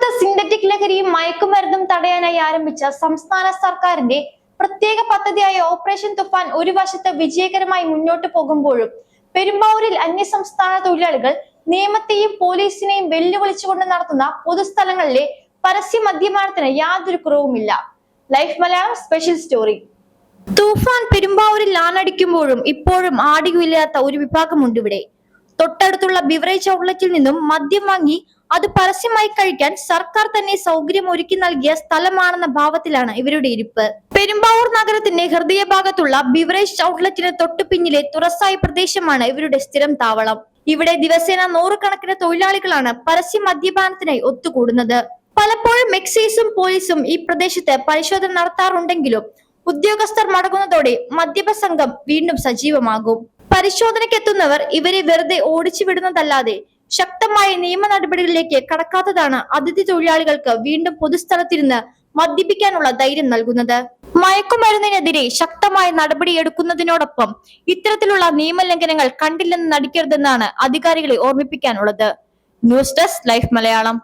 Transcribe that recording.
സംസ്ഥാനത്ത് സിന്തറ്റിക് ലഹരിയും മയക്കുമരുന്നും തടയാനായി ആരംഭിച്ച സംസ്ഥാന സർക്കാരിന്റെ പ്രത്യേക പദ്ധതിയായ ഓപ്പറേഷൻ തുഫാൻ ഒരു വശത്ത് വിജയകരമായി മുന്നോട്ട് പോകുമ്പോഴും പെരുമ്പാവൂരിൽ അന്യസംസ്ഥാന തൊഴിലാളികൾ നിയമത്തെയും പോലീസിനെയും വെല്ലുവിളിച്ചുകൊണ്ട് നടത്തുന്ന പൊതുസ്ഥലങ്ങളിലെ പരസ്യ മദ്യപാനത്തിന് യാതൊരു കുറവുമില്ല. Life Malayalam special story. തൂഫാൻ പെരുമ്പാവൂരിൽ ആണടിക്കുമ്പോഴും ഇപ്പോഴും ആടിയില്ലാത്ത ഒരു വിഭാഗമുണ്ട് ഇവിടെ. തൊട്ടടുത്തുള്ള ബിവറേജ് ഔട്ട്ലെറ്റിൽ നിന്നും മദ്യം വാങ്ങി അത് പരസ്യമായി കഴിക്കാൻ സർക്കാർ തന്നെ സൗകര്യം ഒരുക്കി നൽകിയ സ്ഥലമാണെന്ന ഭാവത്തിലാണ് ഇവരുടെ ഇരിപ്പ്. പെരുമ്പാവൂർ നഗരത്തിന്റെ ഹൃദയഭാഗത്തുള്ള ബിവറേജ് ഔട്ട്ലെറ്റിന് തൊട്ടു പിന്നിലെ തുറസായ പ്രദേശമാണ് ഇവരുടെ സ്ഥിരം താവളം. ഇവിടെ ദിവസേന നൂറുകണക്കിന് തൊഴിലാളികളാണ് പരസ്യ മദ്യപാനത്തിനായി ഒത്തുകൂടുന്നത്. പലപ്പോഴും എക്സൈസും പോലീസും ഈ പ്രദേശത്ത് പരിശോധന നടത്താറുണ്ടെങ്കിലും ഉദ്യോഗസ്ഥർ മടങ്ങുന്നതോടെ മദ്യപ സംഘം വീണ്ടും സജീവമാകും. പരിശോധനയ്ക്കെത്തുന്നവർ ഇവരെ വെറുതെ ഓടിച്ചു വിടുന്നതല്ലാതെ ശക്തമായ നിയമ നടപടികളിലേക്ക് കടക്കാത്തതാണ് അതിഥി തൊഴിലാളികൾക്ക് വീണ്ടും പൊതുസ്ഥലത്തിരുന്ന് മദ്യപിക്കാനുള്ള ധൈര്യം നൽകുന്നത്. മയക്കുമരുന്നിനെതിരെ ശക്തമായ നടപടിയെടുക്കുന്നതിനോടൊപ്പം ഇത്തരത്തിലുള്ള നിയമലംഘനങ്ങൾ കണ്ടില്ലെന്ന് നടിക്കരുതെന്നാണ് അധികാരികളെ ഓർമ്മിപ്പിക്കാനുള്ളത്. News desk life Malayalam.